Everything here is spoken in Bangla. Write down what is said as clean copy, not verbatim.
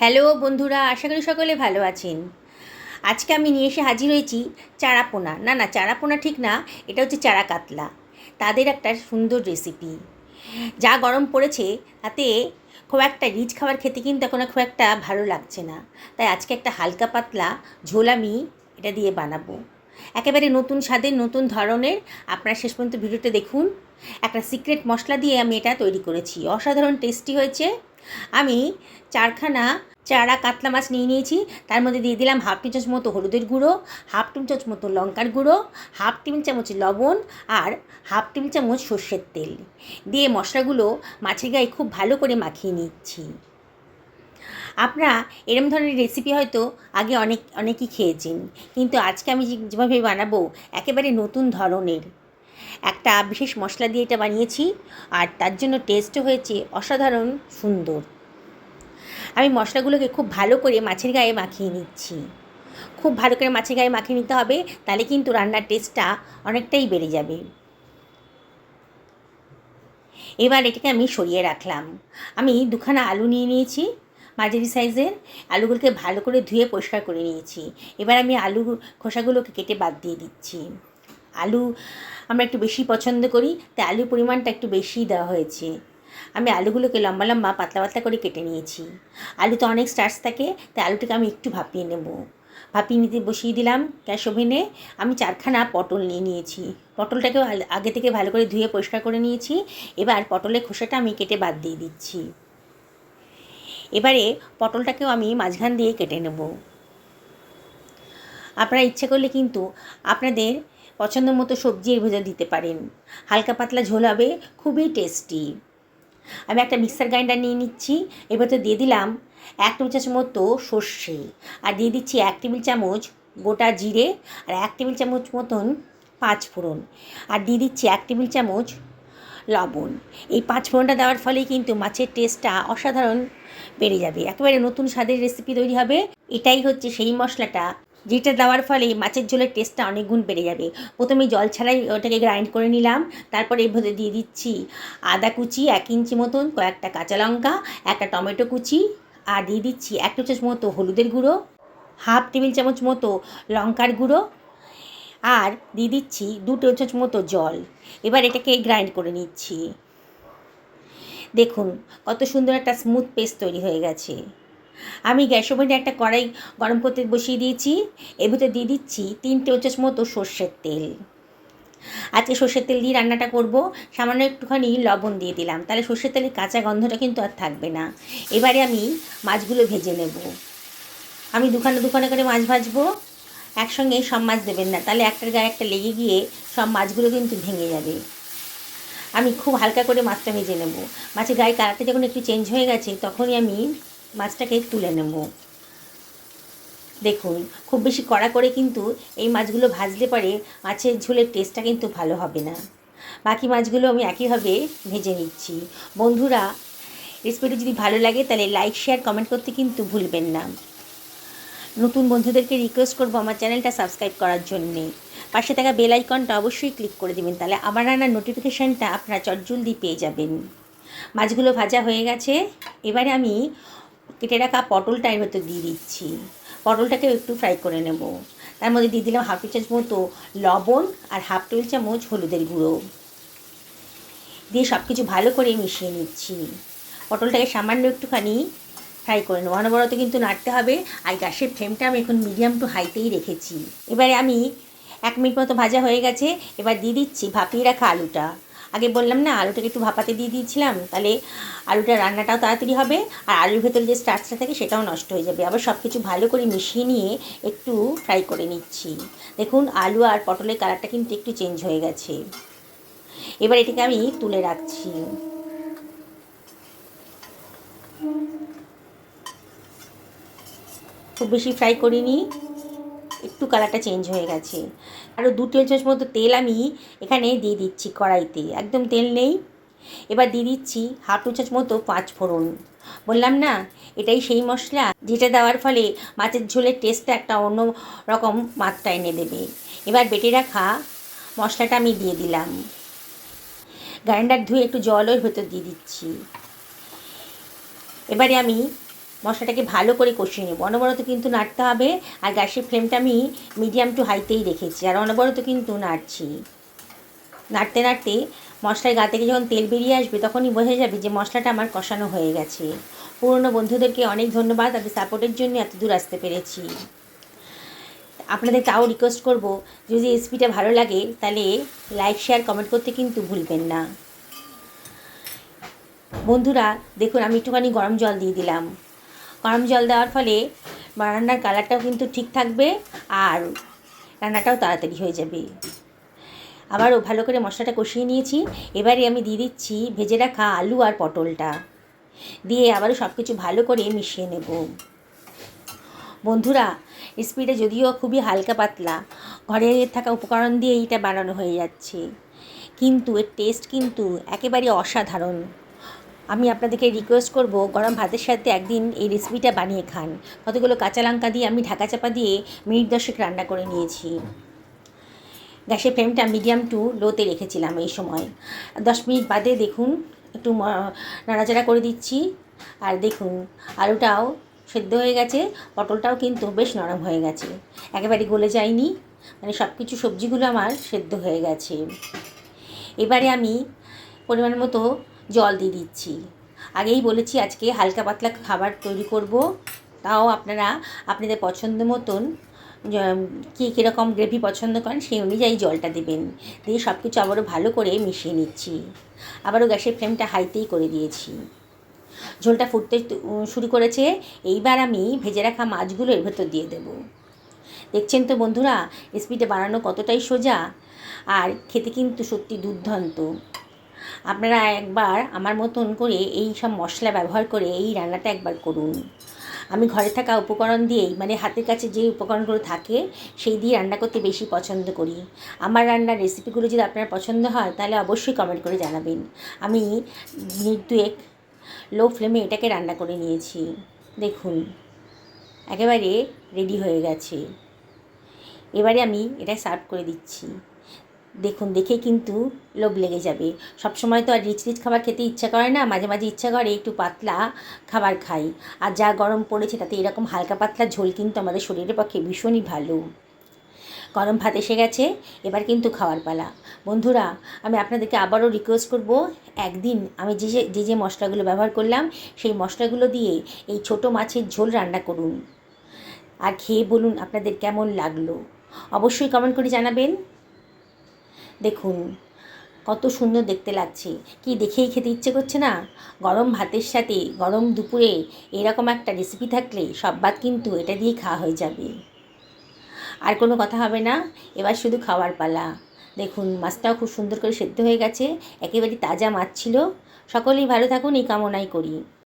হ্যালো বন্ধুরা, আশা করি সকলে ভালো আছেন। আজকে আমি নিয়ে এসে হাজির হয়েছি চারাপোনা। না চারাপোনা ঠিক না, এটা হচ্ছে চারা কাতলা। তাদের একটা সুন্দর রেসিপি। যা গরম পড়েছে তাতে খুব একটা রিচ খাবার খেতে কিন্তু এখন খুব একটা ভালো লাগছে না। তাই আজকে একটা হালকা পাতলা ঝোল আমি এটা দিয়ে বানাবো। একেবারে নতুন স্বাদের, নতুন ধরনের। আপনারা শেষ পর্যন্ত ভিডিওটা দেখুন। একটা সিক্রেট মশলা দিয়ে আমি এটা তৈরি করেছি, অসাধারণ টেস্টি হয়েছে। আমি চারখানা চারা কাতলা মাছ নিয়ে নিয়েছি। তার মধ্যে দিয়ে দিলাম হাফ টি চামচ মতো হলুদের গুঁড়ো, হাফ টি চামচ মতো লঙ্কার গুঁড়ো, হাফ টেবিল চামচ লবণ আর হাফ টেবিল চামচ সর্ষের তেল দিয়ে মশলাগুলো মাছের গায়ে খুব ভালো করে মাখিয়ে নিচ্ছি। আপনারা এরম ধরনের রেসিপি হয়তো আগে অনেকেই খেয়েছেন, কিন্তু আজকে আমি যেভাবে বানাবো একেবারে নতুন ধরনের একটা বিশেষ মশলা দিয়ে এটা বানিয়েছি, আর তার জন্য টেস্টও হয়েছে অসাধারণ সুন্দর। আমি মশলাগুলোকে খুব ভালো করে মাছের গায়ে মাখিয়ে নিচ্ছি। খুব ভালো করে মাছের গায়ে মাখিয়ে নিতে হবে, তাহলে কিন্তু রান্নার টেস্টটা অনেকটাই বেড়ে যাবে। এবার এটাকে আমি সরিয়ে রাখলাম। আমি দুখানা আলু নিয়ে নিয়েছি, মাঝারি সাইজের। আলুগুলোকে ভালো করে ধুয়ে পরিষ্কার করে নিয়েছি। এবার আমি আলু খোসাগুলোকে কেটে বাদ দিয়ে দিচ্ছি। আলু আমরা একটু বেশি পছন্দ করি, তাই আলুর পরিমাণটা একটু বেশিই দেওয়া হয়েছে। আমি আলুগুলোকে লম্বা লম্বা পাতলা পাতলা করে কেটে নিয়েছি। আলুতে অনেক স্টার্চ থাকে, তাই আলুটাকে আমি একটু ভাপিয়ে নেব। ভাপিয়ে নিতে বসিয়ে দিলাম গ্যাস ওভেনে। আমি চারখানা পটল নিয়ে নিয়েছি। পটলটাকেও আগে থেকে ভালো করে ধুয়ে পরিষ্কার করে নিয়েছি। এবার পটলের খোসাটা আমি কেটে বাদ দিয়ে দিচ্ছি। এবারে পটলটাকেও আমি মাঝখান দিয়ে কেটে নেব। আপনারা ইচ্ছে করলে কিন্তু আপনাদের পছন্দ মতো সবজি এর ভেতর দিতে পারেন। হালকা পাতলা ঝোল হবে, খুবই টেস্টি। আমি একটা মিক্সার গ্রাইন্ডার নিয়ে নিচ্ছি। এবার তো দিয়ে দিলাম 1 টেবিল চামচ মতো সর্ষে, আর দিয়ে দিচ্ছি 1 টেবিল চামচ গোটা জিরে, আর 1 টেবিল চামচ মতন পাঁচফোড়ন, আর দিয়ে দিচ্ছি 1 টেবিল চামচ লবণ। এই পাঁচফোড়নটা দেওয়ার ফলে কিন্তু মাছের টেস্টটা অসাধারণ বেড়ে যাবে। একেবারে নতুন স্বাদের রেসিপি তৈরি হবে। এটাই হচ্ছে সেই মশলাটা যেটা দেওয়ার ফলে মাছের ঝোলের টেস্টটা অনেক গুণ বেড়ে যাবে। প্রথমে জল ছাড়াই ওটাকে গ্রাইন্ড করে নিলাম। তারপরে এর ভেতরে দিয়ে দিচ্ছি আদা কুচি 1 ইঞ্চি মতন, কয়েকটা কাঁচা লঙ্কা, একটা টমেটো কুচি, আর দিয়ে দিচ্ছি 1 টেবিল চামচ মতো হলুদের গুঁড়ো, হাফ টেবিল চামচ মতো লঙ্কার গুঁড়ো, আর দিয়ে দিচ্ছি 2 টেবিল চামচ মতো জল। এবার এটাকে গ্রাইন্ড করে নিচ্ছি। দেখুন কত সুন্দর একটা স্মুথ পেস্ট তৈরি হয়ে গেছে। আমি গ্যাস ওভেনে একটা কড়াই গরম করতে বসিয়ে দিয়েছি। এর ভিতরে দিয়ে দিচ্ছি 3 টেবিল চামচ মতো সর্ষের তেল। আজকে সর্ষের তেল দিয়ে রান্নাটা করব। সামান্য একটুখানি লবণ দিয়ে দিলাম, তাহলে সর্ষের তেলের কাঁচা গন্ধটা কিন্তু আর থাকবে না। এবারে আমি মাছগুলো ভেজে নেব। আমি দুখানা করে মাছ ভাজবো। একসঙ্গে সব মাছ দেবেন না, তাহলে একটার গায়ে একটা লেগে গিয়ে সব মাছগুলো কিন্তু ভেঙে যাবে। আমি খুব হালকা করে মাছটা ভেজে নেব। মাছের গায়ে কালারটা যখন একটু চেঞ্জ হয়ে গেছে, তখনই আমি মাছটাকে তুলে নেব। দেখুন খুব বেশি কড়া করে কিন্তু এই মাছগুলো ভাজলে পরে মাছের ঝোলের টেস্টটা কিন্তু ভালো হবে না। বাকি মাছগুলো আমি একইভাবে ভেজে নিচ্ছি। বন্ধুরা, রেসিপিটি যদি ভালো লাগে তাহলে লাইক, শেয়ার, কমেন্ট করতে কিন্তু ভুলবেন না। নতুন বন্ধুদেরকে রিকোয়েস্ট করবো আমার চ্যানেলটা সাবস্ক্রাইব করার জন্যে। পাশে থাকা বেল আইকনটা অবশ্যই ক্লিক করে দেবেন, তাহলে আমার রান্নার নোটিফিকেশানটা আপনারা চটজলদি পেয়ে যাবেন। মাছগুলো ভাজা হয়ে গেছে। এবারে আমি কেটে রাখা পটলটা এর ভেতর দিয়ে দিচ্ছি। পটলটাকে একটু ফ্রাই করে নেব। তার মধ্যে দিয়ে দিলাম হাফ টি চামচ মতো লবণ আর হাফ টেবিল চামচ হলুদের গুঁড়ো দিয়ে সব কিছু ভালো করে মিশিয়ে নিচ্ছি। পটলটাকে সামান্য একটুখানি ফ্রাই করে নেবো। অনবরত কিন্তু নাড়তে হবে, আর গ্যাসের ফ্লেমটা আমি এখন মিডিয়াম টু হাইতেই রেখেছি। এবারে আমি 1 মিনিট মতো ভাজা হয়ে গেছে। এবার দিয়ে দিচ্ছি ভাপিয়ে রাখা আলুটা। আগে বললাম না, আলুটাকে একটু ভাপাতে দিয়ে দিয়েছিলাম, তাহলে আলুটার রান্নাটাও তাড়াতাড়ি হবে, আর আলুর ভেতরে যে স্টার্চটা থাকে সেটাও নষ্ট হয়ে যাবে। আবার সব কিছু ভালো করে মিশিয়ে নিয়ে একটু ফ্রাই করে নিচ্ছি। দেখুন আলু আর পটলের কালারটা কিন্তু একটু চেঞ্জ হয়ে গেছে। এবার এটাকে আমি তুলে রাখছি। খুব বেশি ফ্রাই করিনি, একটু কালারটা চেঞ্জ হয়ে গেছে। আরও 2 টেবিল চামচ মতো তেল আমি এখানে দিয়ে দিচ্ছি কড়াইতে, একদম তেল নেই। এবার দিয়ে দিচ্ছি হাফ টি চামচ মতো পাঁচফোড়ন। বললাম না, এটাই সেই মশলা যেটা দেওয়ার ফলে মাছের ঝোলের টেস্টটা একটা অন্য রকম মাত্রা এনে দেবে। এবার বেটে রাখা মশলাটা আমি দিয়ে দিলাম। গ্রাইন্ডার ধুয়ে একটু জল ওর ভেতর দিয়ে দিচ্ছি। এবারে আমি মশলাটাকে ভালো করে কষিয়ে নেব। অনবরত কিন্তু নাড়তে হবে, আর গ্যাসের ফ্লেমটা আমি মিডিয়াম টু হাইতেই রেখেছি, আর অনবরত কিন্তু নাড়ছি। নাড়তে নাড়তে মশলার গা থেকে যখন তেল বেরিয়ে আসবে তখনই বোঝা যাবে যে মশলাটা আমার কষানো হয়ে গেছে। পুরনো বন্ধুদেরকে অনেক ধন্যবাদ, তাদের সাপোর্টের জন্য এত দূর আসতে পেরেছি। আপনাদের তাও রিকোয়েস্ট করব, যদি রেসিপিটা ভালো লাগে তাহলে লাইক শেয়ার কমেন্ট করতে কিন্তু ভুলবেন না। বন্ধুরা দেখুন, আমি একটুখানি গরম জল দিয়ে দিলাম। গরম জল দেওয়ার ফলে রান্নার কালারটাও কিন্তু ঠিক থাকবে, আর রান্নাটাও তাড়াতাড়ি হয়ে যাবে। আবারও ভালো করে মশলাটা কষিয়ে নিয়েছি। এবারে আমি দিয়ে দিচ্ছি ভেজে রাখা আলু আর পটলটা, দিয়ে আবারও সব কিছু ভালো করে মিশিয়ে নেব। বন্ধুরা, রেসিপিটা যদিও খুবই হালকা পাতলা, ঘরে থাকা উপকরণ দিয়ে এইটা বানানো হয়ে যাচ্ছে, কিন্তু এর টেস্ট কিন্তু একেবারে অসাধারণ। আমি আপনাদেরকে রিকোয়েস্ট করব, গরম ভাতের সাথে একদিন এই রেসিপিটা বানিয়ে খান। কতগুলো কাঁচা লঙ্কা দিয়ে আমি ঢাকা চাপা দিয়ে মিনিট 10 রান্না করে নিয়েছি। গ্যাসের ফ্লেমটা মিডিয়াম টু লোতে রেখেছিলাম। এই সময় 10 মিনিট বাদে দেখুন একটু নাড়াচাড়া করে দিচ্ছি, আর দেখুন আলুটাও সেদ্ধ হয়ে গেছে, পটলটাও কিন্তু বেশ নরম হয়ে গেছে, একেবারে গলে যায়নি, মানে সব কিছু সবজিগুলো আমার সেদ্ধ হয়ে গেছে। এবারে আমি পরিমাণ মতো জল দিয়ে দিচ্ছি। আগেই বলেছি আজকে হালকা পাতলা খাবার তৈরি করব, তাও আপনারা আপনাদের পছন্দ মতন কীরকম গ্রেভি পছন্দ করেন সেই অনুযায়ী জলটা দেবেন। দিয়ে সব কিছু আবারও ভালো করে মিশিয়ে নিচ্ছি। আবারও গ্যাসের ফ্লেমটা হাইতেই করে দিয়েছি। ঝোলটা ফুটতে শুরু করেছে। এইবার আমি ভেজে রাখা মাছগুলো এর ভেতর দিয়ে দেব। দেখছেন তো বন্ধুরা, রেসিপিটা বানানো কতটাই সোজা, আর খেতে কিন্তু সত্যি দুর্দান্ত। আপনারা একবার আমার মতন করে এই সব মশলা ব্যবহার করে এই রান্নাটা একবার করুন। আমি ঘরে থাকা উপকরণ দিয়েই, মানে হাতের কাছে যে উপকরণগুলো থাকে সেই দিয়ে রান্না করতে বেশি পছন্দ করি। আমার রান্নার রেসিপিগুলো যদি আপনার পছন্দ হয় তাহলে অবশ্যই কমেন্ট করে জানাবেন। আমি মিনিট 2 লো ফ্লেমে এটাকে রান্না করে নিয়েছি। দেখুন একেবারে রেডি হয়ে গেছে। এবারে আমি এটা সার্ভ করে দিচ্ছি। দেখুন দেখে কিন্তু লোভ লেগে যাবে। সবসময় তো আর রিচ রিচ খাবার খেতে ইচ্ছা করে না, মাঝে মাঝে ইচ্ছা করে একটু পাতলা খাবার খাই। আর যা গরম পড়েছে তাতে এরকম হালকা পাতলা ঝোল কিন্তু আমাদের শরীরের পক্ষে ভীষণই ভালো। গরম ভাত এসে গেছে, এবার কিন্তু খাওয়ার পালা। বন্ধুরা, আমি আপনাদেরকে আবারও রিকোয়েস্ট করব, একদিন আমি যে যে মশলাগুলো ব্যবহার করলাম সেই মশলাগুলো দিয়ে এই ছোটো মাছের ঝোল রান্না করুন, আর খেয়ে বলুন আপনাদের কেমন লাগলো। অবশ্যই কমেন্ট করে জানাবেন। দেখুন কত সুন্দর দেখতে লাগছে, কি দেখেই খেতে ইচ্ছে করছে না? গরম ভাতের সাথে গরম দুপুরে এরকম একটা রেসিপি থাকলে সব ভাত কিন্তু এটা দিয়েই খাওয়া হয়ে যাবে। আর কোনো কথা হবে না, এবার শুধু খাওয়ার পালা। দেখুন মাছটাও খুব সুন্দর করে সেদ্ধ হয়ে গেছে, একেবারে তাজা মাছ ছিল। সকলেই ভালো থাকুন এই কামনাই করি।